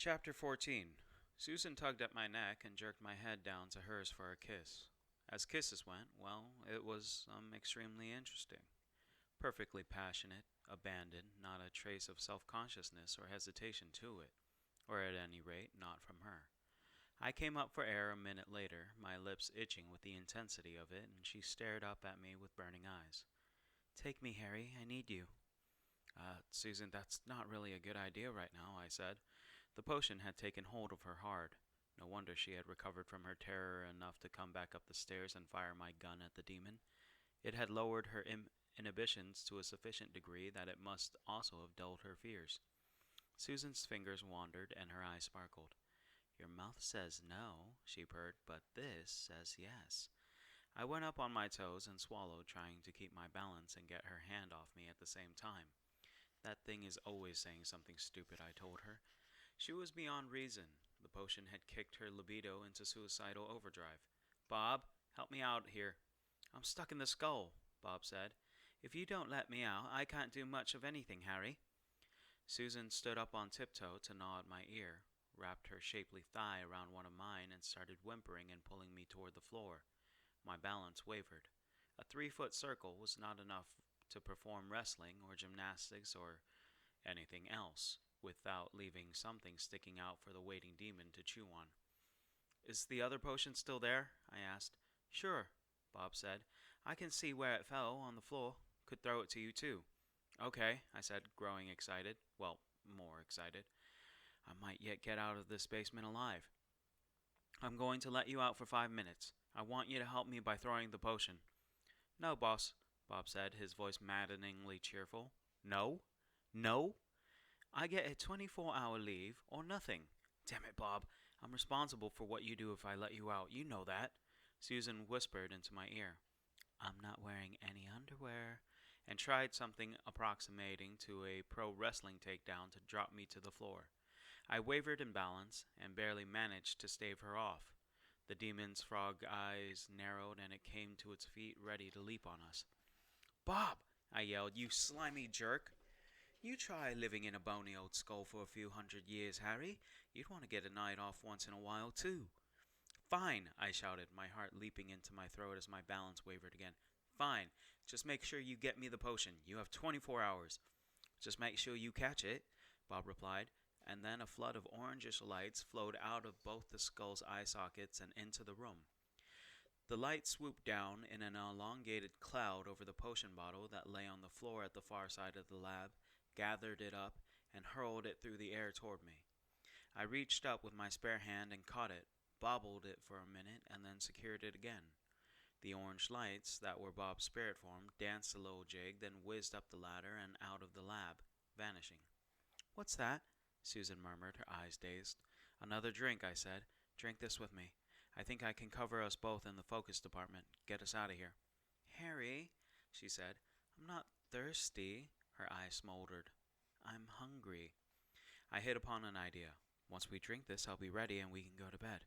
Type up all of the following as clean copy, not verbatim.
Chapter 14. Susan tugged at my neck and jerked my head down to hers for a kiss. As kisses went, well, it was extremely interesting. Perfectly passionate, abandoned, not a trace of self-consciousness or hesitation to it, or at any rate, not from her. I came up for air a minute later, my lips itching with the intensity of it, and she stared up at me with burning eyes. "Take me, Harry, I need you." Susan, that's not really a good idea right now," I said. The potion had taken hold of her hard. No wonder she had recovered from her terror enough to come back up the stairs and fire my gun at the demon. It had lowered her inhibitions to a sufficient degree that it must also have dulled her fears. Susan's fingers wandered and her eyes sparkled. "Your mouth says no," she purred, "but this says yes." I went up on my toes and swallowed, trying to keep my balance and get her hand off me at the same time. "That thing is always saying something stupid," I told her. She was beyond reason. The potion had kicked her libido into suicidal overdrive. "Bob, help me out here." "I'm stuck in the skull," Bob said. "If you don't let me out, I can't do much of anything, Harry." Susan stood up on tiptoe to gnaw at my ear, wrapped her shapely thigh around one of mine, and started whimpering and pulling me toward the floor. My balance wavered. A 3-foot circle was not enough to perform wrestling or gymnastics or anything else, without leaving something sticking out for the waiting demon to chew on. "Is the other potion still there?" I asked. "Sure," Bob said. "I can see where it fell on the floor. Could throw it to you, too." "Okay," I said, growing excited. Well, more excited. I might yet get out of this basement alive. "I'm going to let you out for 5 minutes. I want you to help me by throwing the potion." "No, boss," Bob said, his voice maddeningly cheerful. "No? No? I get a 24-hour leave or nothing." "Damn it, Bob. I'm responsible for what you do if I let you out. You know that." Susan whispered into my ear, "I'm not wearing any underwear," and tried something approximating to a pro wrestling takedown to drop me to the floor. I wavered in balance and barely managed to stave her off. The demon's frog eyes narrowed and it came to its feet ready to leap on us. "Bob!" I yelled, "you slimy jerk! You try living in a bony old skull for a few 100 years, Harry. You'd want to get a night off once in a while, too." "Fine," I shouted, my heart leaping into my throat as my balance wavered again. "Fine. Just make sure you get me the potion. You have 24 hours. "Just make sure you catch it," Bob replied, and then a flood of orangish lights flowed out of both the skull's eye sockets and into the room. The light swooped down in an elongated cloud over the potion bottle that lay on the floor at the far side of the lab, gathered it up, and hurled it through the air toward me. I reached up with my spare hand and caught it, bobbled it for a minute, and then secured it again. The orange lights, that were Bob's spirit form, danced a little jig, then whizzed up the ladder and out of the lab, vanishing. "What's that?" Susan murmured, her eyes dazed. "Another drink," I said. "Drink this with me. I think I can cover us both in the focus department. Get us out of here." "Harry," she said, "I'm not thirsty." Her eyes smoldered. "I'm hungry." I hit upon an idea. "Once we drink this, I'll be ready and we can go to bed."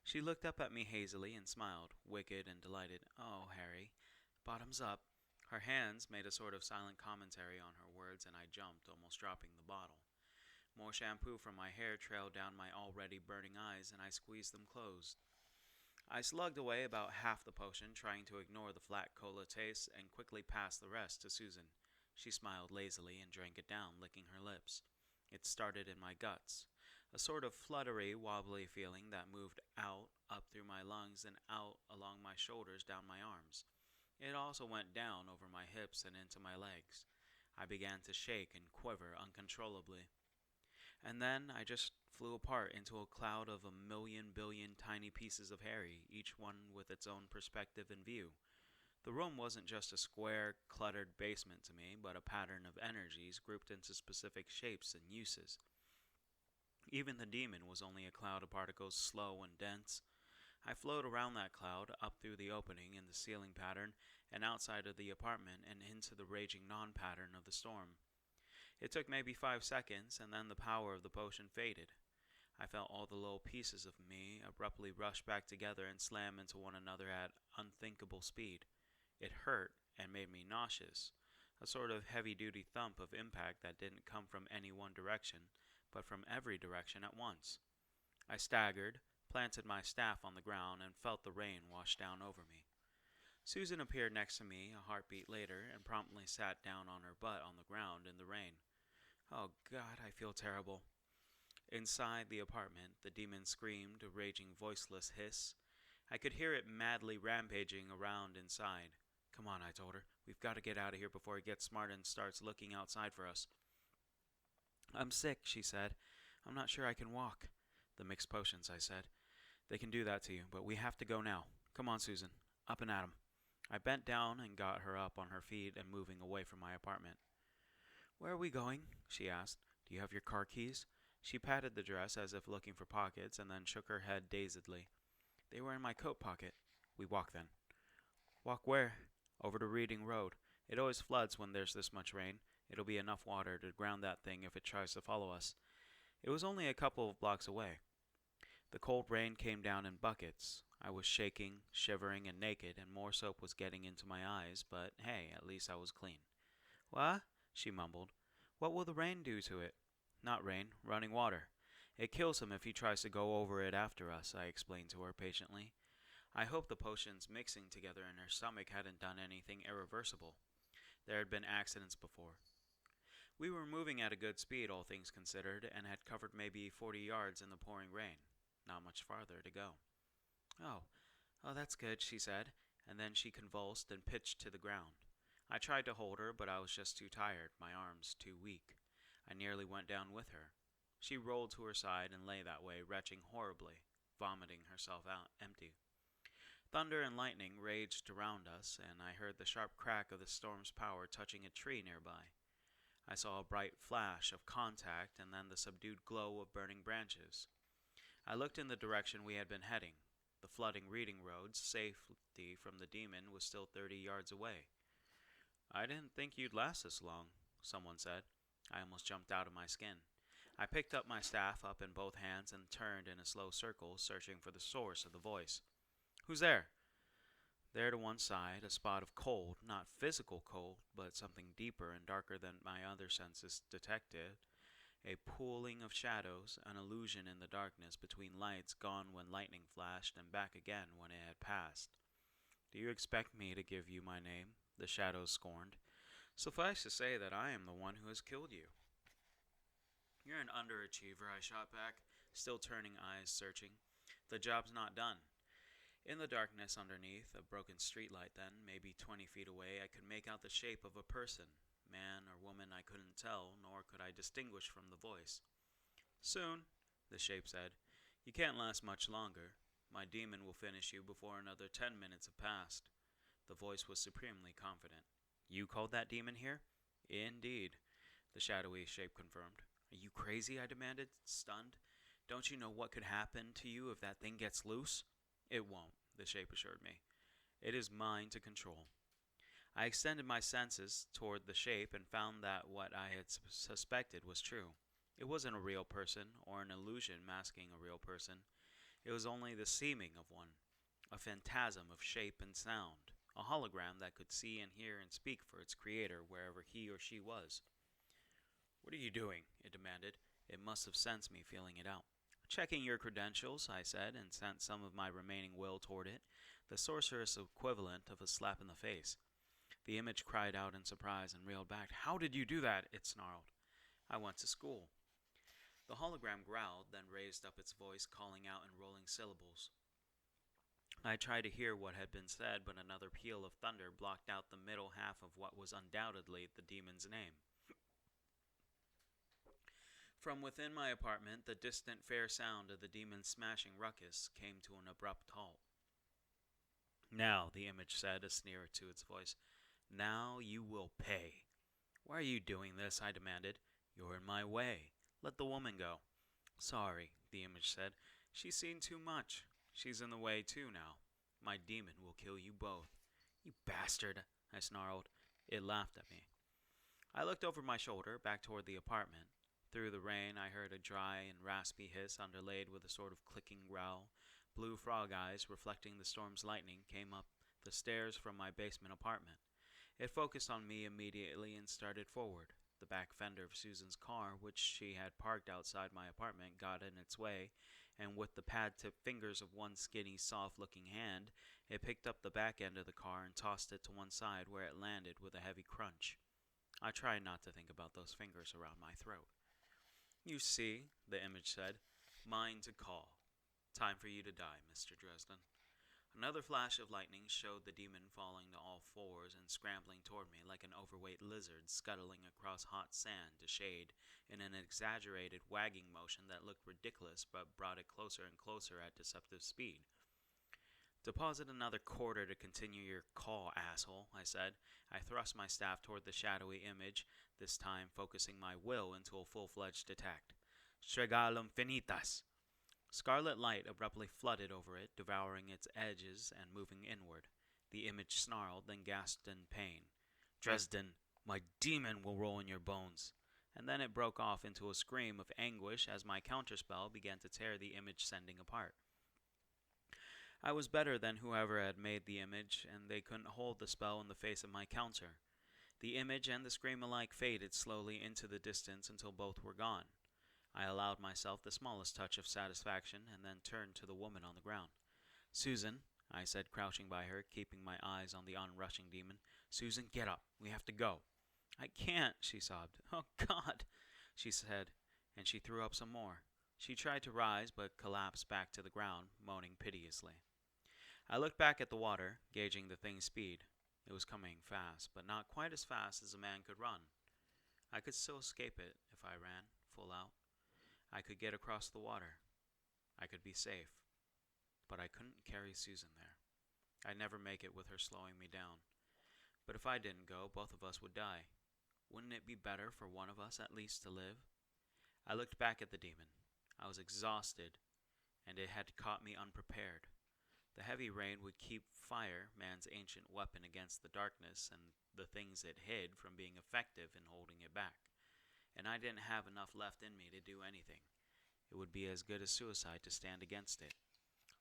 She looked up at me hazily and smiled, wicked and delighted. "Oh, Harry. Bottoms up." Her hands made a sort of silent commentary on her words, and I jumped, almost dropping the bottle. More shampoo from my hair trailed down my already burning eyes, and I squeezed them closed. I slugged away about half the potion, trying to ignore the flat cola taste, and quickly passed the rest to Susan. She smiled lazily and drank it down, licking her lips. It started in my guts, a sort of fluttery, wobbly feeling that moved out, up through my lungs, and out along my shoulders, down my arms. It also went down over my hips and into my legs. I began to shake and quiver uncontrollably. And then I just flew apart into a cloud of 1,000,000,000,000 tiny pieces of Harry, each one with its own perspective and view. The room wasn't just a square, cluttered basement to me, but a pattern of energies grouped into specific shapes and uses. Even the demon was only a cloud of particles, slow and dense. I flowed around that cloud, up through the opening in the ceiling pattern, and outside of the apartment and into the raging non-pattern of the storm. It took maybe 5 seconds, and then the power of the potion faded. I felt all the little pieces of me abruptly rush back together and slam into one another at unthinkable speed. It hurt and made me nauseous, a sort of heavy-duty thump of impact that didn't come from any one direction, but from every direction at once. I staggered, planted my staff on the ground, and felt the rain wash down over me. Susan appeared next to me a heartbeat later and promptly sat down on her butt on the ground in the rain. Oh God, I feel terrible. Inside the apartment, the demon screamed a raging voiceless hiss. I could hear it madly rampaging around inside. Come on, I told her. We've got to get out of here before he gets smart and starts looking outside for us. I'm sick, she said. I'm not sure I can walk. The mixed potions, I said. They can do that to you, but we have to go now. Come on, Susan. Up and at 'em. I bent down and got her up on her feet and moving away from my apartment. Where are we going? She asked. Do you have your car keys? She patted the dress as if looking for pockets and then shook her head dazedly. They were in my coat pocket. We walk then. Walk where? Over to Reading Road. It always floods when there's this much rain. It'll be enough water to drown that thing if it tries to follow us. It was only a couple of blocks away. The cold rain came down in buckets. I was shaking, shivering, and naked, and more soap was getting into my eyes, but hey, at least I was clean. What? She mumbled. What will the rain do to it? Not rain, running water. It kills him if he tries to go over it after us, I explained to her patiently. I hoped the potions mixing together in her stomach hadn't done anything irreversible. There had been accidents before. We were moving at a good speed, all things considered, and had covered maybe 40 yards in the pouring rain. Not much farther to go. Oh, that's good, she said, and then she convulsed and pitched to the ground. I tried to hold her, but I was just too tired, my arms too weak. I nearly went down with her. She rolled to her side and lay that way, retching horribly, vomiting herself out empty. Thunder and lightning raged around us, and I heard the sharp crack of the storm's power touching a tree nearby. I saw a bright flash of contact and then the subdued glow of burning branches. I looked in the direction we had been heading. The flooding Reading Road, safety from the demon, was still 30 yards away. I didn't think you'd last this long, someone said. I almost jumped out of my skin. I picked up my staff up in both hands and turned in a slow circle, searching for the source of the voice. Who's there? There to one side, a spot of cold, not physical cold, but something deeper and darker than my other senses detected. A pooling of shadows, an illusion in the darkness between lights gone when lightning flashed and back again when it had passed. Do you expect me to give you my name? The shadows scorned. Suffice to say that I am the one who has killed you. You're an underachiever, I shot back, still turning eyes searching. The job's not done. In the darkness underneath, a broken streetlight then, maybe 20 feet away, I could make out the shape of a person. Man or woman I couldn't tell, nor could I distinguish from the voice. Soon, the shape said. You can't last much longer. My demon will finish you before another 10 minutes have passed. The voice was supremely confident. You called that demon here? Indeed, the shadowy shape confirmed. Are you crazy? I demanded, stunned. Don't you know what could happen to you if that thing gets loose? It won't, the shape assured me. It is mine to control. I extended my senses toward the shape and found that what I had suspected was true. It wasn't a real person or an illusion masking a real person. It was only the seeming of one, a phantasm of shape and sound, a hologram that could see and hear and speak for its creator wherever he or she was. What are you doing? It demanded. It must have sensed me feeling it out. Checking your credentials, I said, and sent some of my remaining will toward it, the sorceress equivalent of a slap in the face. The image cried out in surprise and reeled back. How did you do that? It snarled. I went to school. The hologram growled, then raised up its voice, calling out in rolling syllables. I tried to hear what had been said, but another peal of thunder blocked out the middle half of what was undoubtedly the demon's name. From within my apartment, the distant fair sound of the demon's smashing ruckus came to an abrupt halt. Now, the image said, a sneer to its voice, now you will pay. Why are you doing this? I demanded. You're in my way. Let the woman go. Sorry, the image said. She's seen too much. She's in the way too now. My demon will kill you both. You bastard, I snarled. It laughed at me. I looked over my shoulder, back toward the apartment. Through the rain, I heard a dry and raspy hiss underlaid with a sort of clicking growl. Blue frog eyes, reflecting the storm's lightning, came up the stairs from my basement apartment. It focused on me immediately and started forward. The back fender of Susan's car, which she had parked outside my apartment, got in its way, and with the pad-tipped fingers of one skinny, soft-looking hand, it picked up the back end of the car and tossed it to one side, where it landed with a heavy crunch. I tried not to think about those fingers around my throat. "You see," the image said, "mine to call. Time for you to die, Mr. Dresden." Another flash of lightning showed the demon falling to all fours and scrambling toward me like an overweight lizard scuttling across hot sand to shade in an exaggerated wagging motion that looked ridiculous but brought it closer and closer at deceptive speed. "Deposit another quarter to continue your call, asshole," I said. I thrust my staff toward the shadowy image, this time focusing my will into a full-fledged attack. "Stregalum finitas!" Scarlet light abruptly flooded over it, devouring its edges and moving inward. The image snarled, then gasped in pain. "Dresden, my demon will roll in your bones." And then it broke off into a scream of anguish as my counterspell began to tear the image sending apart. I was better than whoever had made the image, and they couldn't hold the spell in the face of my counter. The image and the scream alike faded slowly into the distance until both were gone. I allowed myself the smallest touch of satisfaction, and then turned to the woman on the ground. "Susan," I said, crouching by her, keeping my eyes on the onrushing demon. "Susan, get up. We have to go." "I can't," she sobbed. "Oh, God," she said, and she threw up some more. She tried to rise, but collapsed back to the ground, moaning piteously. I looked back at the water, gauging the thing's speed. It was coming fast, but not quite as fast as a man could run. I could still escape it if I ran, full out. I could get across the water. I could be safe. But I couldn't carry Susan there. I'd never make it with her slowing me down. But if I didn't go, both of us would die. Wouldn't it be better for one of us at least to live? I looked back at the demon. I was exhausted, and it had caught me unprepared. The heavy rain would keep fire, man's ancient weapon, against the darkness and the things it hid from being effective in holding it back. And I didn't have enough left in me to do anything. It would be as good as suicide to stand against it.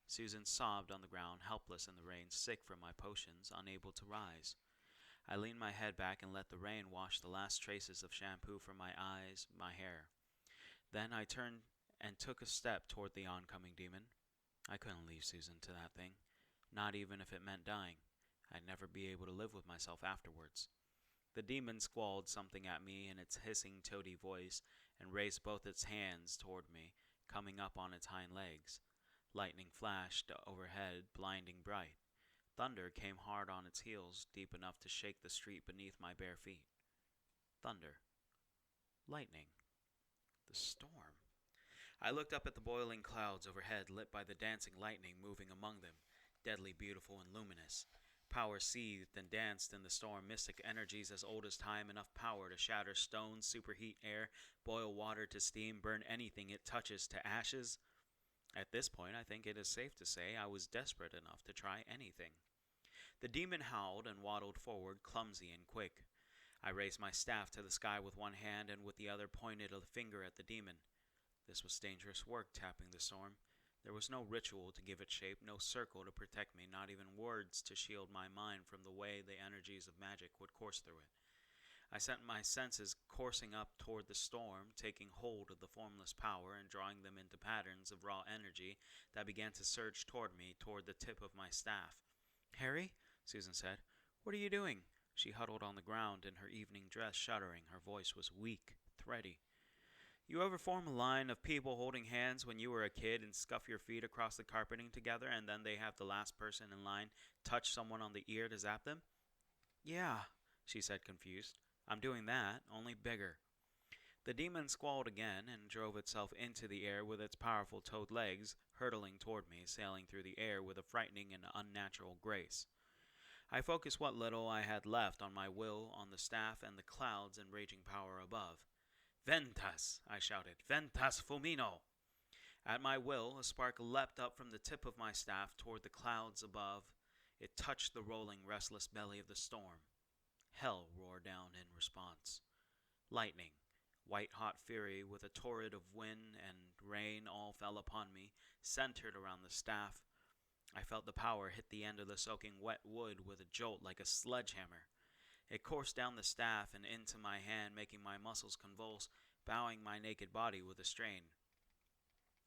Susan sobbed on the ground, helpless in the rain, sick from my potions, unable to rise. I leaned my head back and let the rain wash the last traces of shampoo from my eyes, my hair. Then I turned and took a step toward the oncoming demon. I couldn't leave Susan to that thing, not even if it meant dying. I'd never be able to live with myself afterwards. The demon squalled something at me in its hissing, toady voice and raised both its hands toward me, coming up on its hind legs. Lightning flashed overhead, blinding bright. Thunder came hard on its heels, deep enough to shake the street beneath my bare feet. Thunder. Lightning. The storm. I looked up at the boiling clouds overhead, lit by the dancing lightning moving among them, deadly beautiful and luminous. Power seethed and danced in the storm, mystic energies as old as time, enough power to shatter stones, superheat air, boil water to steam, burn anything it touches to ashes. At this point, I think it is safe to say I was desperate enough to try anything. The demon howled and waddled forward, clumsy and quick. I raised my staff to the sky with one hand and with the other pointed a finger at the demon. This was dangerous work, tapping the storm. There was no ritual to give it shape, no circle to protect me, not even words to shield my mind from the way the energies of magic would course through it. I sent my senses coursing up toward the storm, taking hold of the formless power and drawing them into patterns of raw energy that began to surge toward me, toward the tip of my staff. "Harry," Susan said, "what are you doing?" She huddled on the ground in her evening dress, shuddering. Her voice was weak, thready. "You ever form a line of people holding hands when you were a kid and scuff your feet across the carpeting together, and then they have the last person in line touch someone on the ear to zap them?" "Yeah," she said, confused. "I'm doing that, only bigger." The demon squalled again and drove itself into the air with its powerful toed legs, hurtling toward me, sailing through the air with a frightening and unnatural grace. I focused what little I had left on my will on the staff and the clouds and raging power above. "Ventas!" I shouted. "Ventas fulmino!" At my will, a spark leapt up from the tip of my staff toward the clouds above. It touched the rolling, restless belly of the storm. Hell roared down in response. Lightning, white-hot fury with a torrent of wind and rain all fell upon me, centered around the staff. I felt the power hit the end of the soaking wet wood with a jolt like a sledgehammer. It coursed down the staff and into my hand, making my muscles convulse, bowing my naked body with a strain.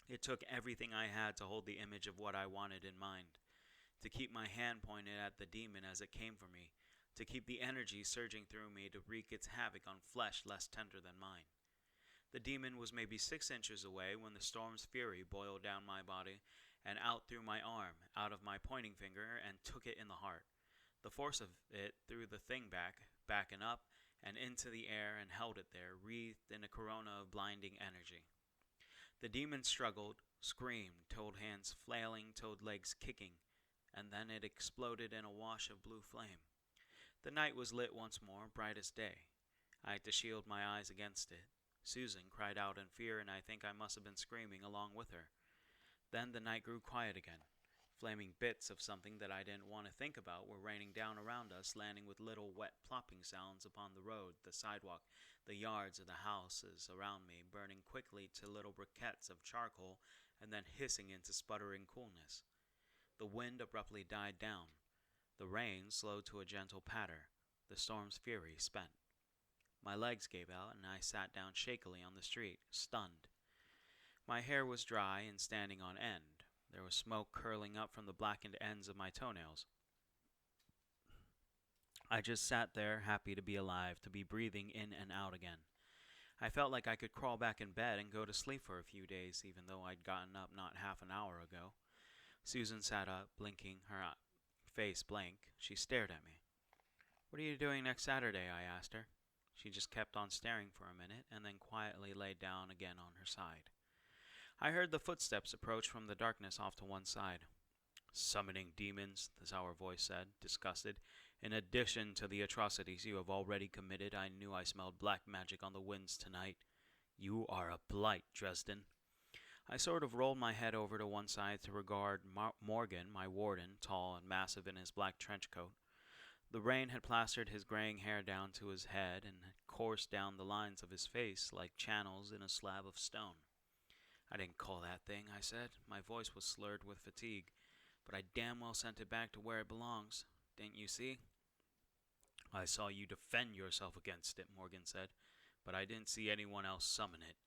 It took everything I had to hold the image of what I wanted in mind, to keep my hand pointed at the demon as it came for me, to keep the energy surging through me to wreak its havoc on flesh less tender than mine. The demon was maybe 6 inches away when the storm's fury boiled down my body and out through my arm, out of my pointing finger, and took it in the heart. The force of it threw the thing back and up, and into the air and held it there, wreathed in a corona of blinding energy. The demon struggled, screamed, toed hands flailing, toed legs kicking, and then it exploded in a wash of blue flame. The night was lit once more, bright as day. I had to shield my eyes against it. Susan cried out in fear, and I think I must have been screaming along with her. Then the night grew quiet again. Flaming bits of something that I didn't want to think about were raining down around us, landing with little wet plopping sounds upon the road, the sidewalk, the yards of the houses around me, burning quickly to little briquettes of charcoal and then hissing into sputtering coolness. The wind abruptly died down. The rain slowed to a gentle patter, the storm's fury spent. My legs gave out, and I sat down shakily on the street, stunned. My hair was dry and standing on end. There was smoke curling up from the blackened ends of my toenails. I just sat there, happy to be alive, to be breathing in and out again. I felt like I could crawl back in bed and go to sleep for a few days, even though I'd gotten up not half an hour ago. Susan sat up, blinking, her face blank. She stared at me. "What are you doing next Saturday?" I asked her. She just kept on staring for a minute, and then quietly lay down again on her side. I heard the footsteps approach from the darkness off to one side. "Summoning demons," the sour voice said, disgusted. "In addition to the atrocities you have already committed, I knew I smelled black magic on the winds tonight. You are a blight, Dresden." I sort of rolled my head over to one side to regard Morgan, my warden, tall and massive in his black trench coat. The rain had plastered his graying hair down to his head and had coursed down the lines of his face like channels in a slab of stone. "I didn't call that thing," I said. My voice was slurred with fatigue, "but I damn well sent it back to where it belongs. Didn't you see?" "I saw you defend yourself against it," Morgan said, "but I didn't see anyone else summon it.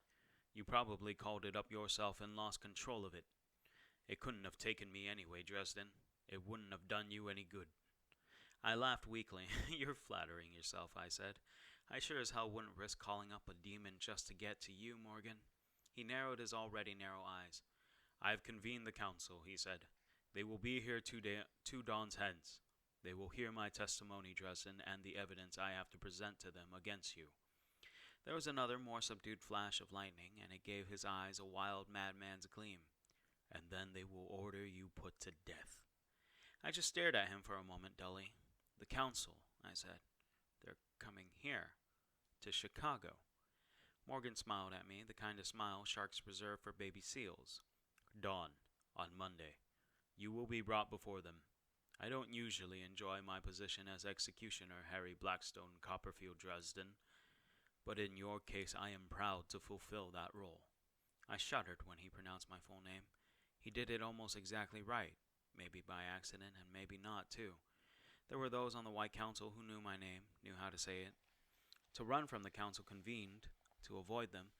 You probably called it up yourself and lost control of it. It couldn't have taken me anyway, Dresden. It wouldn't have done you any good." I laughed weakly. "You're flattering yourself," I said. "I sure as hell wouldn't risk calling up a demon just to get to you, Morgan." He narrowed his already narrow eyes. "I have convened the council," he said. "They will be here 2 dawns hence. They will hear my testimony, Dresden, and the evidence I have to present to them against you." There was another, more subdued flash of lightning, and it gave his eyes a wild madman's gleam. "And then they will order you put to death." I just stared at him for a moment dully. "The council," I said. "They're coming here, to Chicago." Morgan smiled at me, the kind of smile sharks reserve for baby seals. "Dawn, on Monday. You will be brought before them. I don't usually enjoy my position as executioner, Harry Blackstone Copperfield Dresden, but in your case I am proud to fulfill that role." I shuddered when he pronounced my full name. He did it almost exactly right, maybe by accident and maybe not, too. There were those on the White Council who knew my name, knew how to say it. To run from the council convened, to avoid them,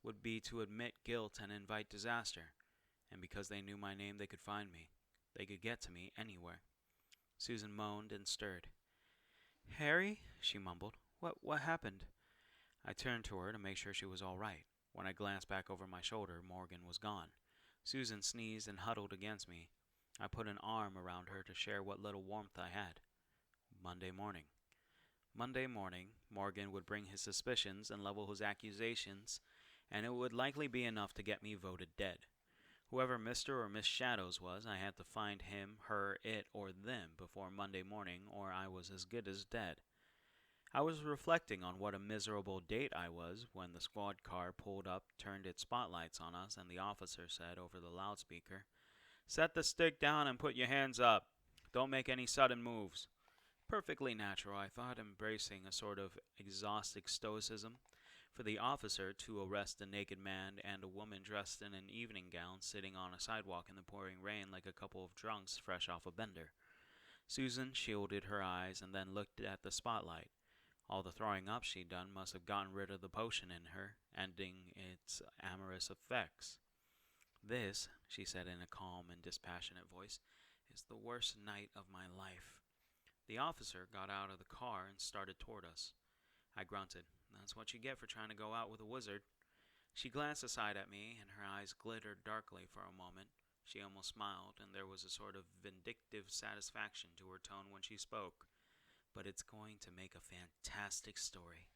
would be to admit guilt and invite disaster, and because they knew my name they could find me. They could get to me anywhere. Susan moaned and stirred. "Harry?" she mumbled. What happened?" I turned to her to make sure she was all right. When I glanced back over my shoulder, Morgan was gone. Susan sneezed and huddled against me. I put an arm around her to share what little warmth I had. Monday morning. Monday morning, Morgan would bring his suspicions and level his accusations, and it would likely be enough to get me voted dead. Whoever Mr. or Miss Shadows was, I had to find him, her, it, or them before Monday morning, or I was as good as dead. I was reflecting on what a miserable date I was when the squad car pulled up, turned its spotlights on us, and the officer said over the loudspeaker, "Set the stick down and put your hands up. Don't make any sudden moves." Perfectly natural, I thought, embracing a sort of exhausted stoicism, for the officer to arrest a naked man and a woman dressed in an evening gown sitting on a sidewalk in the pouring rain like a couple of drunks fresh off a bender. Susan shielded her eyes and then looked at the spotlight. All the throwing up she'd done must have gotten rid of the potion in her, ending its amorous effects. This, she said in a calm and dispassionate voice, is the worst night of my life. The officer got out of the car and started toward us. I grunted. That's what you get for trying to go out with a wizard. She glanced aside at me, and her eyes glittered darkly for a moment. She almost smiled, and there was a sort of vindictive satisfaction to her tone when she spoke. But it's going to make a fantastic story.